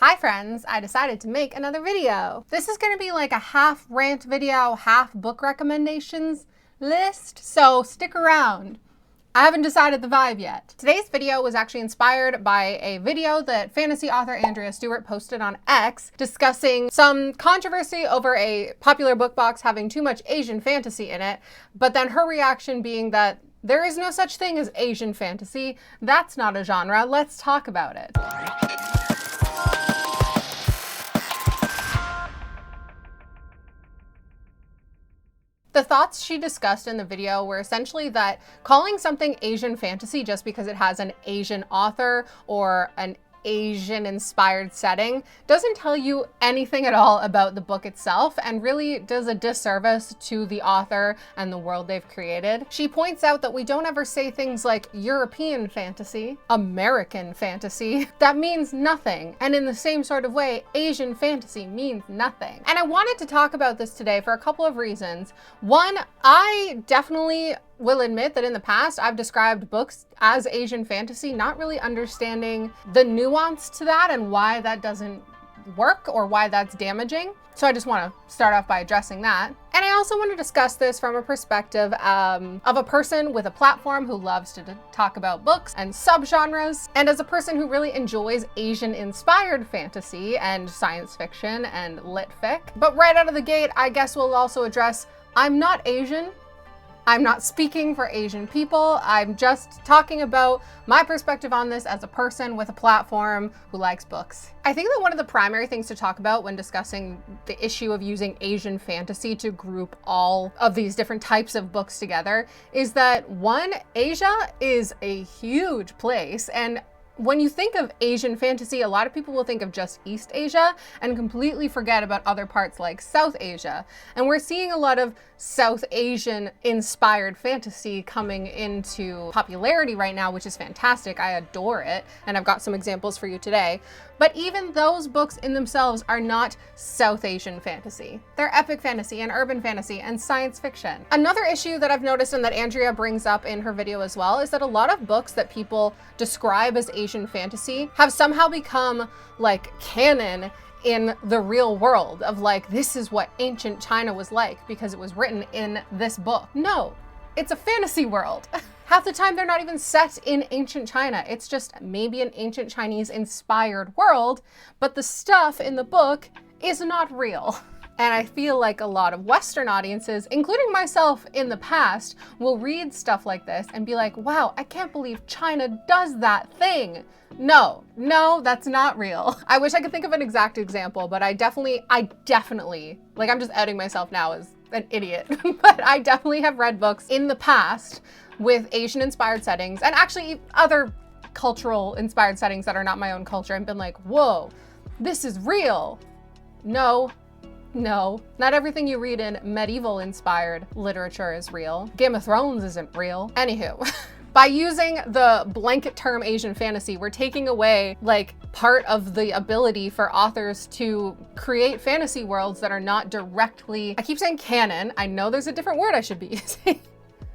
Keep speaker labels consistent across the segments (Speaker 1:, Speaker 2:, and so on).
Speaker 1: Hi friends, I decided to make another video. This is gonna be like a half rant video, half book recommendations list, so stick around. I haven't decided the vibe yet. Today's video was actually inspired by a video that fantasy author Andrea Stewart posted on X discussing some controversy over a popular book box having too much Asian fantasy in it, but then her reaction being that there is no such thing as Asian fantasy. That's not a genre. Let's talk about it. The thoughts she discussed in the video were essentially that calling something Asian fantasy just because it has an Asian author or an Asian-inspired setting doesn't tell you anything at all about the book itself and really does a disservice to the author and the world they've created. She points out that we don't ever say things like European fantasy, American fantasy. That means nothing. And in the same sort of way, Asian fantasy means nothing. And I wanted to talk about this today for a couple of reasons. One, I definitely will admit that in the past I've described books as Asian fantasy, not really understanding the nuance to that and why that doesn't work or why that's damaging. So I just want to start off by addressing that. And I also want to discuss this from a perspective of a person with a platform who loves to talk about books and subgenres, and as a person who really enjoys Asian-inspired fantasy and science fiction and lit fic. But right out of the gate, I guess we'll also address I'm not Asian. I'm not speaking for Asian people. I'm just talking about my perspective on this as a person with a platform who likes books. I think that one of the primary things to talk about when discussing the issue of using Asian fantasy to group all of these different types of books together is that one, Asia is a huge place, and when you think of Asian fantasy, a lot of people will think of just East Asia and completely forget about other parts like South Asia. And we're seeing a lot of South Asian inspired fantasy coming into popularity right now, which is fantastic. I adore it. And I've got some examples for you today. But even those books in themselves are not South Asian fantasy. They're epic fantasy and urban fantasy and science fiction. Another issue that I've noticed and that Andrea brings up in her video as well is that a lot of books that people describe as Asian fantasy have somehow become like canon in the real world of like, this is what ancient China was like because it was written in this book. No, it's a fantasy world. Half the time they're not even set in ancient China. It's just maybe an ancient Chinese inspired world, but the stuff in the book is not real. And I feel like a lot of Western audiences, including myself in the past, will read stuff like this and be like, wow, I can't believe China does that thing. No, that's not real. I wish I could think of an exact example, but I definitely, like I'm just outing myself now as an idiot, but I definitely have read books in the past with Asian inspired settings and actually other cultural inspired settings that are not my own culture and been like, whoa, this is real. No, not everything you read in medieval inspired literature is real. Game of Thrones isn't real. Anywho, by using the blanket term Asian fantasy, we're taking away like part of the ability for authors to create fantasy worlds that are not directly, I keep saying canon. I know there's a different word I should be using.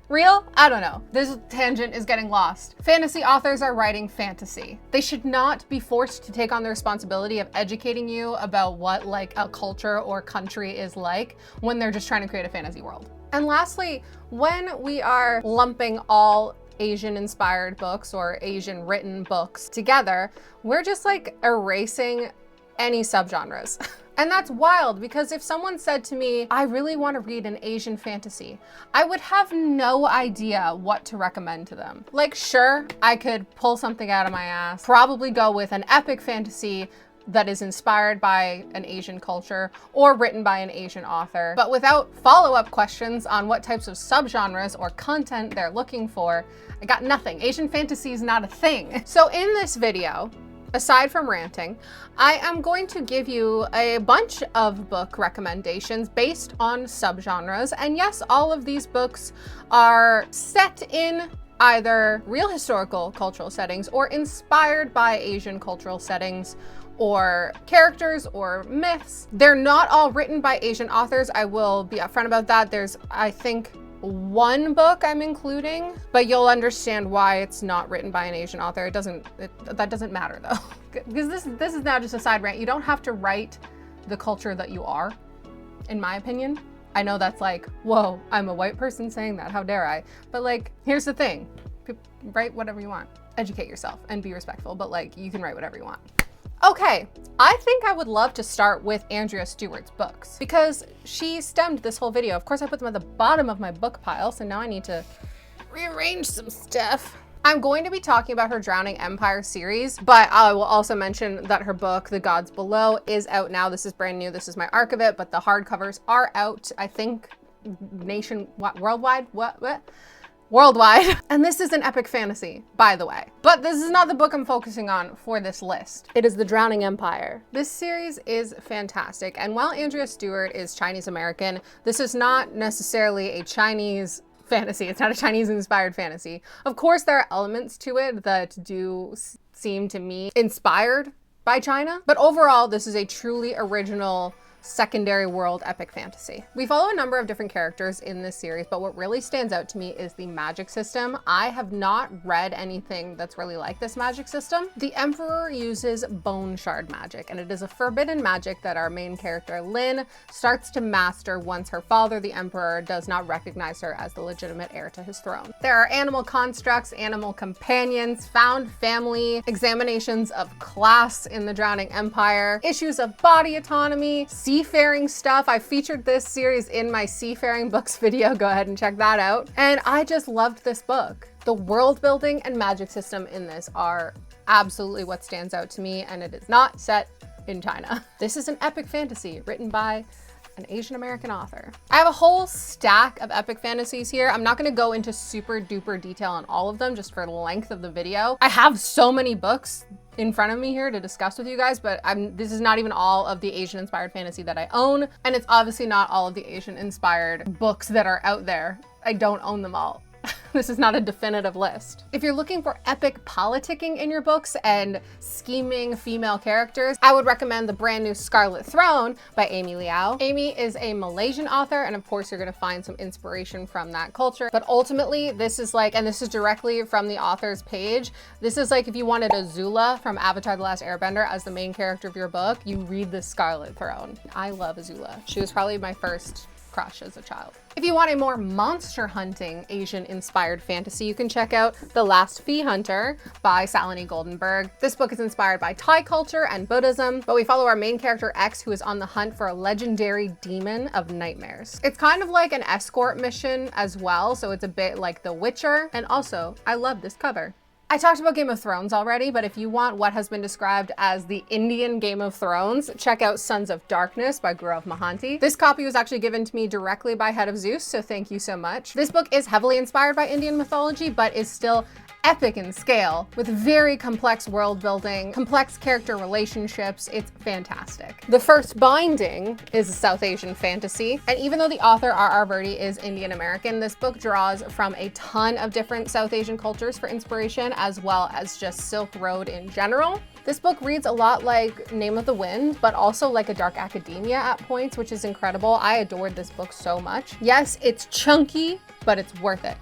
Speaker 1: Real? I don't know. This tangent is getting lost. Fantasy authors are writing fantasy. They should not be forced to take on the responsibility of educating you about what like a culture or country is like when they're just trying to create a fantasy world. And lastly, when we are lumping all Asian inspired books or Asian written books together, we're just like erasing any subgenres. And that's wild because if someone said to me, I really want to read an Asian fantasy, I would have no idea what to recommend to them. Like, sure, I could pull something out of my ass, probably go with an epic fantasy that is inspired by an Asian culture or written by an Asian author. But without follow-up questions on what types of subgenres or content they're looking for, I got nothing. Asian fantasy is not a thing. So in this video, aside from ranting, I am going to give you a bunch of book recommendations based on subgenres. And yes, all of these books are set in either real historical cultural settings or inspired by Asian cultural settings or characters or myths. They're not all written by Asian authors. I will be upfront about that. There's, I think, one book I'm including, but you'll understand why it's not written by an Asian author. That doesn't matter though, because this is now just a side rant. You don't have to write the culture that you are, in my opinion. I know that's like, whoa, I'm a white person saying that, how dare I? But like, here's the thing, write whatever you want. Educate yourself and be respectful, but like, you can write whatever you want. Okay, I think I would love to start with Andrea Stewart's books because she stemmed this whole video. Of course, I put them at the bottom of my book pile, so now I need to rearrange some stuff. I'm going to be talking about her Drowning Empire series, but I will also mention that her book, The Gods Below, is out now. This is brand new. This is my arc of it, but the hardcovers are out, I think, worldwide. Worldwide. And this is an epic fantasy, by the way. But this is not the book I'm focusing on for this list. It is The Drowning Empire. This series is fantastic. And while Andrea Stewart is Chinese American, this is not necessarily a Chinese fantasy. It's not a Chinese inspired fantasy. Of course, there are elements to it that do seem to me inspired by China, but overall, this is a truly original secondary world epic fantasy. We follow a number of different characters in this series, but what really stands out to me is the magic system. I have not read anything that's really like this magic system. The Emperor uses bone shard magic, and it is a forbidden magic that our main character, Lin, starts to master once her father, the Emperor, does not recognize her as the legitimate heir to his throne. There are animal constructs, animal companions, found family, examinations of class in the Drowning Empire, issues of body autonomy, seafaring stuff. I featured this series in my seafaring books video. Go ahead and check that out. And I just loved this book. The world building and magic system in this are absolutely what stands out to me, and it is not set in China. This is an epic fantasy written by an Asian American author. I have a whole stack of epic fantasies here. I'm not going to go into super duper detail on all of them just for the length of the video. I have so many books in front of me here to discuss with you guys, but this is not even all of the Asian inspired fantasy that I own, and it's obviously not all of the Asian inspired books that are out there. I don't own them all. This is not a definitive list. If you're looking for epic politicking in your books and scheming female characters, I would recommend the brand new Scarlet Throne by Amy Liao. Amy is a Malaysian author, and of course you're gonna find some inspiration from that culture. But ultimately, this is like, and this is directly from the author's page, this is like if you wanted Azula from Avatar: The Last Airbender as the main character of your book, you read the Scarlet Throne. I love Azula. She was probably my first crush as a child. If you want a more monster hunting Asian inspired fantasy, you can check out The Last Fee Hunter by Salini Goldenberg. This book is inspired by Thai culture and Buddhism, but we follow our main character X, who is on the hunt for a legendary demon of nightmares. It's kind of like an escort mission as well, so it's a bit like The Witcher, and also I love this cover. I talked about Game of Thrones already, but if you want what has been described as the Indian Game of Thrones, check out Sons of Darkness by Gaurav Mohanty. This copy was actually given to me directly by Head of Zeus, so thank you so much. This book is heavily inspired by Indian mythology, but is still epic in scale with very complex world building, complex character relationships. It's fantastic. The First Binding is a South Asian fantasy, and even though the author R.R. Virdi is Indian American, this book draws from a ton of different South Asian cultures for inspiration, as well as just Silk Road in general. This book reads a lot like Name of the Wind, but also like a dark academia at points, which is incredible. I adored this book so much. Yes, it's chunky, but it's worth it.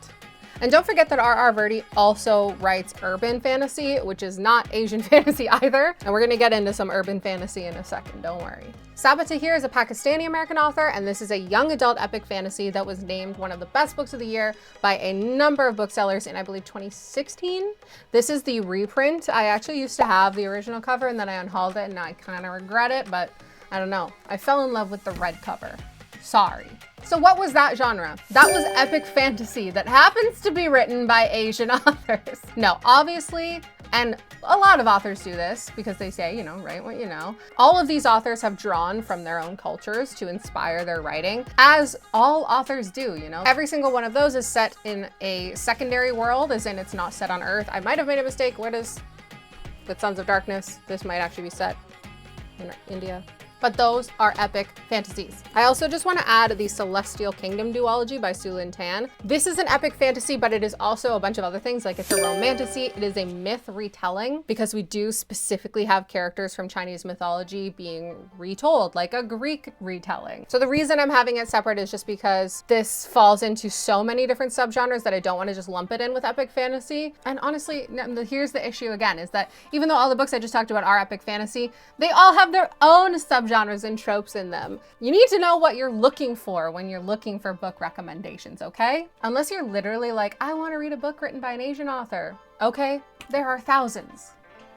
Speaker 1: And don't forget that R.R. Virdi also writes urban fantasy, which is not Asian fantasy either. And we're gonna get into some urban fantasy in a second, don't worry. Saba Tahir is a Pakistani-American author, and this is a young adult epic fantasy that was named one of the best books of the year by a number of booksellers in, I believe, 2016. This is the reprint. I actually used to have the original cover, and then I unhauled it, and now I kind of regret it, but I don't know. I fell in love with the red cover. Sorry. So what was that genre? That was epic fantasy that happens to be written by Asian authors. No, obviously, and a lot of authors do this because they say, you know, write what you know. All of these authors have drawn from their own cultures to inspire their writing, as all authors do, you know. Every single one of those is set in a secondary world, as in it's not set on Earth. I might have made a mistake. With Sons of Darkness, this might actually be set in India. but those are epic fantasies. I also just want to add the Celestial Kingdom duology by Su Lin Tan. This is an epic fantasy, but it is also a bunch of other things. Like, it's a romantasy, it is a myth retelling, because we do specifically have characters from Chinese mythology being retold, like a Greek retelling. So the reason I'm having it separate is just because this falls into so many different subgenres that I don't want to just lump it in with epic fantasy. And honestly, here's the issue again, is that even though all the books I just talked about are epic fantasy, they all have their own subgenres and tropes in them. You need to know what you're looking for when you're looking for book recommendations, okay? Unless you're literally like, I want to read a book written by an Asian author. Okay, there are thousands.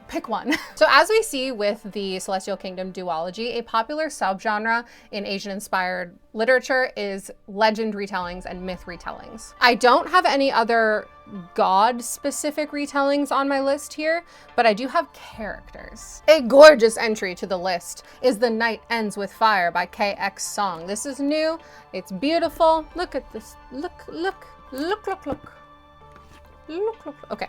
Speaker 1: Pick one. So as we see with the Celestial Kingdom duology, a popular subgenre in Asian-inspired literature is legend retellings and myth retellings. I don't have any other god-specific retellings on my list here, but I do have characters. A gorgeous entry to the list is The Night Ends with Fire by KX Song. This is new, it's beautiful. Look at this, look, look, look, look, look. Okay,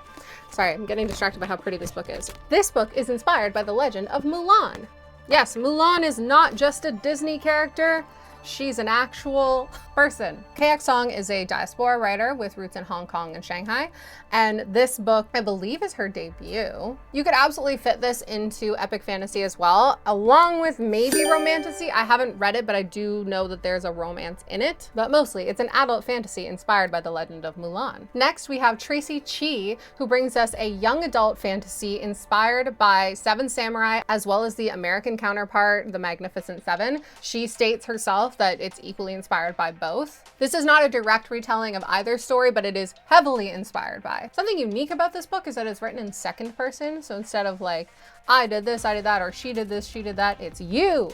Speaker 1: sorry, I'm getting distracted by how pretty this book is. This book is inspired by the legend of Mulan. Yes, Mulan is not just a Disney character, she's an actual person. KX Song is a diaspora writer with roots in Hong Kong and Shanghai, and this book, I believe, is her debut. You could absolutely fit this into epic fantasy as well, along with maybe romantasy. I haven't read it, but I do know that there's a romance in it, but mostly it's an adult fantasy inspired by the legend of Mulan. Next, we have Tracy Chi, who brings us a young adult fantasy inspired by Seven Samurai, as well as the American counterpart, The Magnificent Seven. She states herself that it's equally inspired by both. This is not a direct retelling of either story, but it is heavily inspired by. Something unique about this book is that it's written in second person, so instead of like, I did this, I did that, or she did this, she did that, it's you.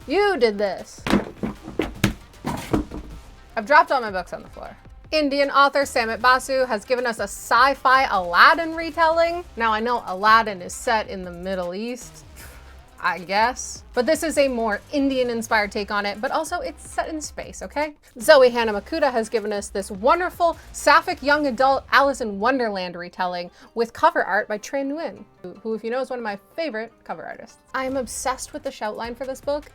Speaker 1: You did this. I've dropped all my books on the floor. Indian author Samit Basu has given us a sci-fi Aladdin retelling. Now I know Aladdin is set in the Middle East, I guess. But this is a more Indian-inspired take on it, but also it's set in space, okay? Zoe Hanamakuta has given us this wonderful sapphic young adult Alice in Wonderland retelling with cover art by Tran Nguyen, who, if you know, is one of my favorite cover artists. I am obsessed with the shoutline for this book.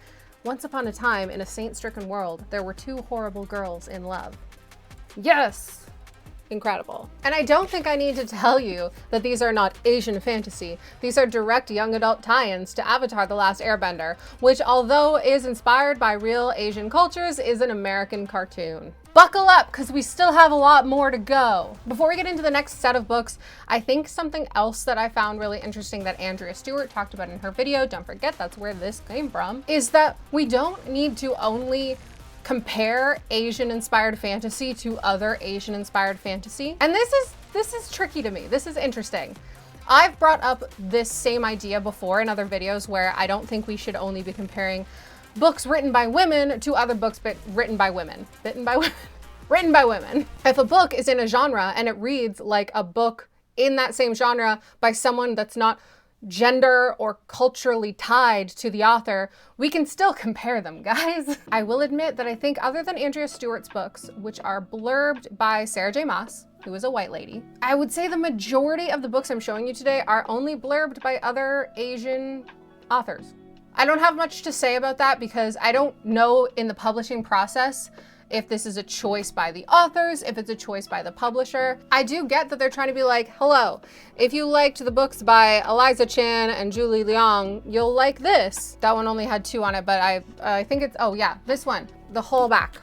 Speaker 1: Once upon a time, in a saint-stricken world, there were two horrible girls in love. Yes! Incredible. And I don't think I need to tell you that these are not Asian fantasy. These are direct young adult tie-ins to Avatar: The Last Airbender, which, although is inspired by real Asian cultures, is an American cartoon. Buckle up, because we still have a lot more to go. Before we get into the next set of books, I think something else that I found really interesting that Andrea Stewart talked about in her video, don't forget that's where this came from, is that we don't need to only compare Asian-inspired fantasy to other Asian-inspired fantasy. And this is tricky to me. This is interesting. I've brought up this same idea before in other videos where I don't think we should only be comparing books written by women to other books but written by women. Written by women. If a book is in a genre and it reads like a book in that same genre by someone that's not gender or culturally tied to the author, we can still compare them, guys. I will admit that I think other than Andrea Stewart's books, which are blurbed by Sarah J. Maas, who is a white lady, I would say the majority of the books I'm showing you today are only blurbed by other Asian authors. I don't have much to say about that because I don't know in the publishing process if this is a choice by the authors, if it's a choice by the publisher. I do get that they're trying to be like, hello, if you liked the books by Eliza Chan and Julie Liang, you'll like this. That one only had 2 on it, but I think it's, oh yeah, this one, the whole back.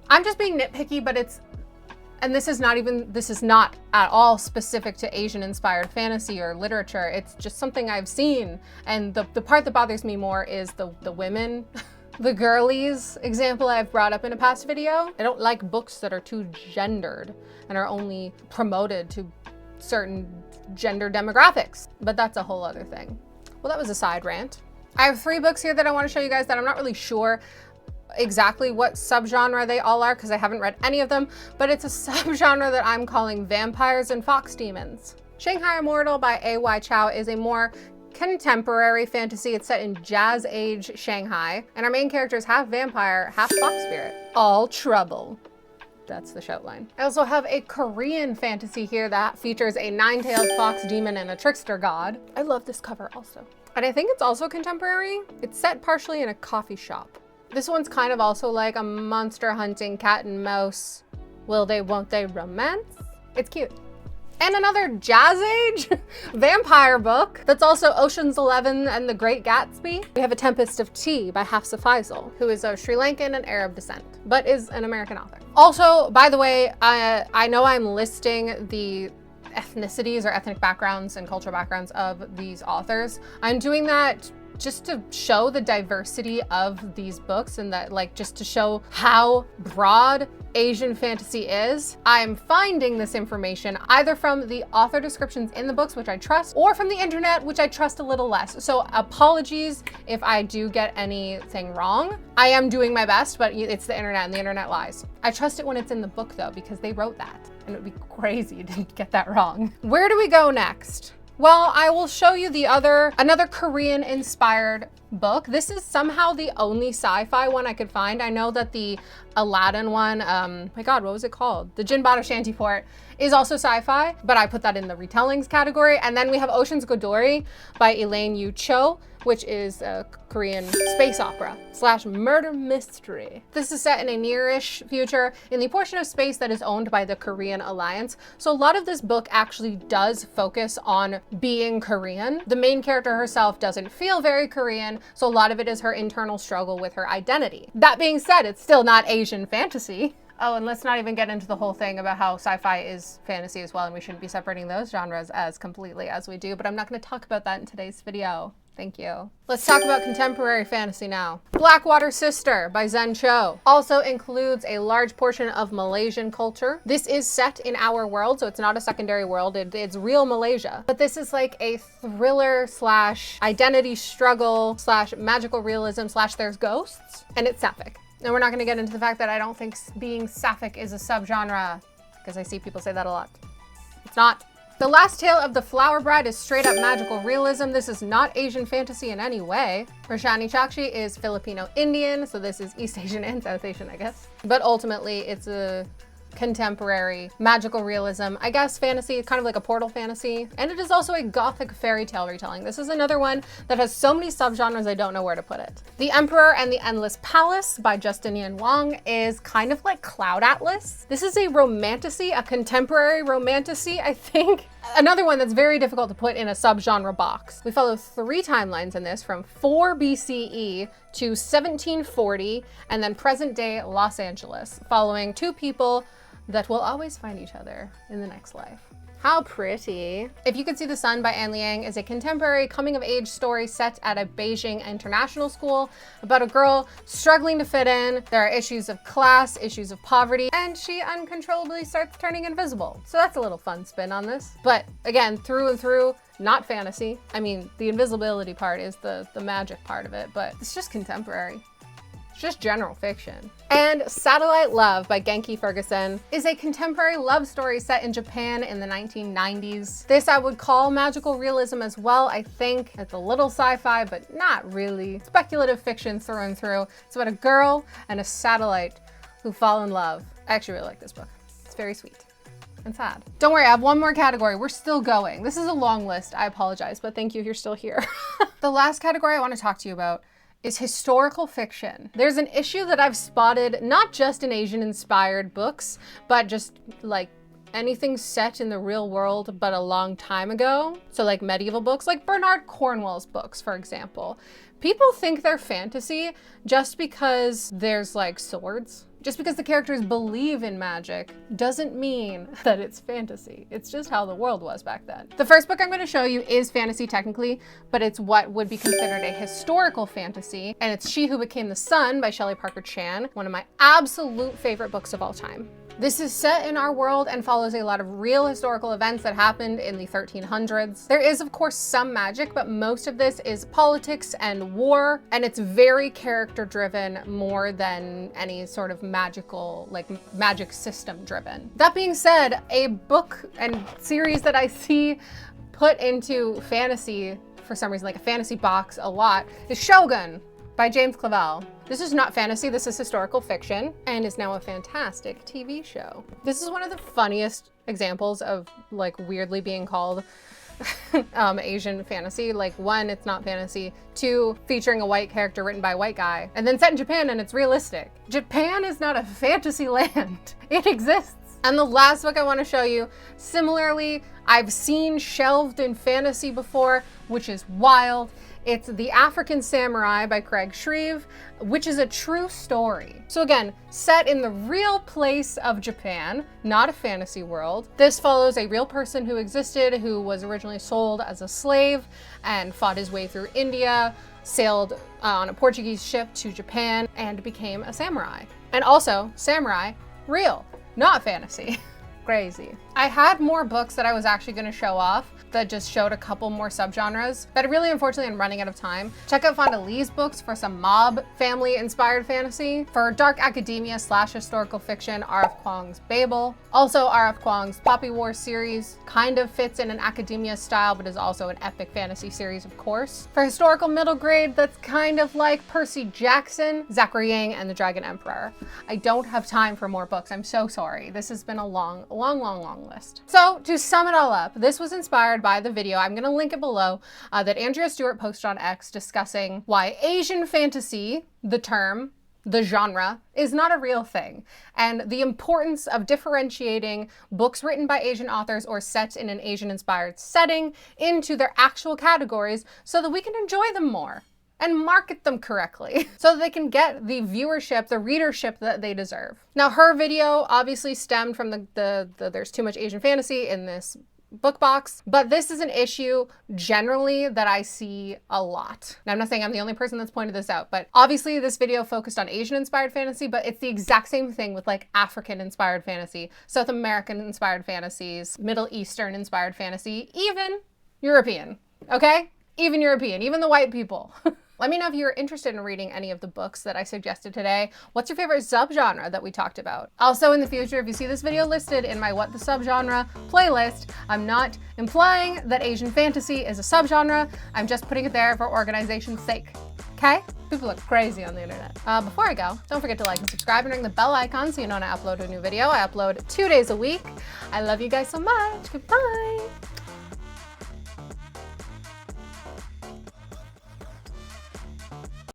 Speaker 1: I'm just being nitpicky, but it's, and this is not at all specific to Asian-inspired fantasy or literature. It's just something I've seen. And the part that bothers me more is the women. The girlies example I've brought up in a past video. I don't like books that are too gendered and are only promoted to certain gender demographics, but that's a whole other thing. Well, that was a side rant. I have 3 books here that I want to show you guys that I'm not really sure exactly what subgenre they all are because I haven't read any of them, but it's a subgenre that I'm calling vampires and fox demons. Shanghai Immortal by A.Y. Chow is a more contemporary fantasy. It's set in Jazz Age Shanghai, and our main characters half vampire, half fox spirit. All trouble. That's the shoutline. I also have a Korean fantasy here that features a 9-tailed fox demon and a trickster god. I love this cover also. And I think it's also contemporary. It's set partially in a coffee shop. This one's kind of also like a monster hunting cat and mouse. Will they, won't they romance? It's cute. And another Jazz Age vampire book that's also Ocean's 11 and The Great Gatsby. We have A Tempest of Tea by Hafsa Faisal, who is of Sri Lankan and Arab descent, but is an American author. Also, by the way, I know I'm listing the ethnicities or ethnic backgrounds and cultural backgrounds of these authors. I'm doing that just to show the diversity of these books and that, like, just to show how broad Asian fantasy is. I'm finding this information either from the author descriptions in the books, which I trust, or from the internet, which I trust a little less. So apologies if I do get anything wrong. I am doing my best, but it's the internet and the internet lies. I trust it when it's in the book though, because they wrote that, and it would be crazy to get that wrong. Where do we go next? Well, I will show you another Korean inspired book. This is somehow the only sci-fi one I could find. I know that the Aladdin one, my God, what was it called? The Jinbada Shantyport is also sci-fi, but I put that in the retellings category. And then we have Ocean's Godori by Elaine Yu Cho, which is a Korean space opera / murder mystery. This is set in a near-ish future in the portion of space that is owned by the Korean Alliance. So a lot of this book actually does focus on being Korean. The main character herself doesn't feel very Korean, so a lot of it is her internal struggle with her identity. That being said, it's still not Asian fantasy. Oh, and let's not even get into the whole thing about how sci-fi is fantasy as well, and we shouldn't be separating those genres as completely as we do, but I'm not going to talk about that in today's video. Thank you. Let's talk about contemporary fantasy now. Blackwater Sister by Zen Cho also includes a large portion of Malaysian culture. This is set in our world, so it's not a secondary world. It's real Malaysia. But this is like a thriller / identity struggle / magical realism / there's ghosts, and it's sapphic. And we're not going to get into the fact that I don't think being sapphic is a subgenre, because I see people say that a lot. It's not. The Last Tale of the Flower Bride is straight up magical realism. This is not Asian fantasy in any way. Roshani Chakshi is Filipino Indian, so this is East Asian and South Asian, I guess. But ultimately, it's a contemporary magical realism, I guess, fantasy, kind of like a portal fantasy. And it is also a gothic fairy tale retelling. This is another one that has so many subgenres I don't know where to put it. The Emperor and the Endless Palace by Justinian Wong is kind of like Cloud Atlas. This is a romantasy, a contemporary romantasy, I think. Another one that's very difficult to put in a subgenre box. We follow 3 timelines in this, from 4 BCE to 1740, and then present day Los Angeles, following 2 people that will always find each other in the next life. How pretty. If You Could See the Sun by Anne Liang is a contemporary coming-of-age story set at a Beijing international school about a girl struggling to fit in. There are issues of class, issues of poverty, and she uncontrollably starts turning invisible. So that's a little fun spin on this. But again, through and through, not fantasy. I mean, the invisibility part is the magic part of it, but it's just contemporary. It's just general fiction. And Satellite Love by Genki Ferguson is a contemporary love story set in Japan in the 1990s. This I would call magical realism as well, I think. It's a little sci-fi, but not really. Speculative fiction through and through. It's about a girl and a satellite who fall in love. I actually really like this book. It's very sweet and sad. Don't worry, I have one more category. We're still going. This is a long list. I apologize, but thank you if you're still here. The last category I want to talk to you about is historical fiction. There's an issue that I've spotted, not just in Asian-inspired books, but just like anything set in the real world but a long time ago. So like medieval books, like Bernard Cornwell's books, for example. People think they're fantasy just because there's like swords. Just because the characters believe in magic doesn't mean that it's fantasy. It's just how the world was back then. The first book I'm going to show you is fantasy technically, but it's what would be considered a historical fantasy, and it's She Who Became the Sun by Shelley Parker Chan, one of my absolute favorite books of all time. This is set in our world and follows a lot of real historical events that happened in the 1300s. There is, of course, some magic, but most of this is politics and war, and it's very character-driven more than any sort of magical, like magic system-driven. That being said, a book and series that I see put into fantasy, for some reason, like a fantasy box a lot, is Shogun by James Clavell. This is not fantasy, this is historical fiction, and is now a fantastic TV show. This is one of the funniest examples of like weirdly being called Asian fantasy. Like, one, it's not fantasy. Two, featuring a white character written by a white guy. And then set in Japan, and it's realistic. Japan is not a fantasy land. It exists. And the last book I want to show you, similarly, I've seen shelved in fantasy before, which is wild. It's The African Samurai by Craig Shreve, which is a true story. So again, set in the real place of Japan, not a fantasy world. This follows a real person who existed, who was originally sold as a slave and fought his way through India, sailed on a Portuguese ship to Japan, and became a samurai. And also, samurai, real, not fantasy. Crazy. I had more books that I was actually going to show off that just showed a couple more subgenres, but really, unfortunately, I'm running out of time. Check out Fonda Lee's books for some mob family inspired fantasy. For dark academia / historical fiction, R.F. Kuang's Babel. Also, R.F. Kuang's Poppy War series kind of fits in an academia style, but is also an epic fantasy series, of course. For historical middle grade, that's kind of like Percy Jackson, Zachary Yang, and the Dragon Emperor. I don't have time for more books. I'm so sorry. This has been a long list. So to sum it all up, this was inspired by the video, I'm going to link it below, that Andrea Stewart posted on X discussing why Asian fantasy, the term, the genre, is not a real thing, and the importance of differentiating books written by Asian authors or set in an Asian-inspired setting into their actual categories so that we can enjoy them more and market them correctly so that they can get the viewership, the readership that they deserve. Now, her video obviously stemmed from the there's too much Asian fantasy in this book box, but this is an issue generally that I see a lot. Now, I'm not saying I'm the only person that's pointed this out, but obviously this video focused on Asian inspired fantasy, but it's the exact same thing with like African inspired fantasy, South American inspired fantasies, Middle Eastern inspired fantasy, even European, okay? Even European, even the white people. Let me know if you're interested in reading any of the books that I suggested today. What's your favorite subgenre that we talked about? Also, in the future, if you see this video listed in my What the Subgenre playlist, I'm not implying that Asian fantasy is a subgenre. I'm just putting it there for organization's sake. Okay? People look crazy on the internet. Before I go, don't forget to like and subscribe and ring the bell icon so you know when I upload a new video. I upload 2 days a week. I love you guys so much. Goodbye.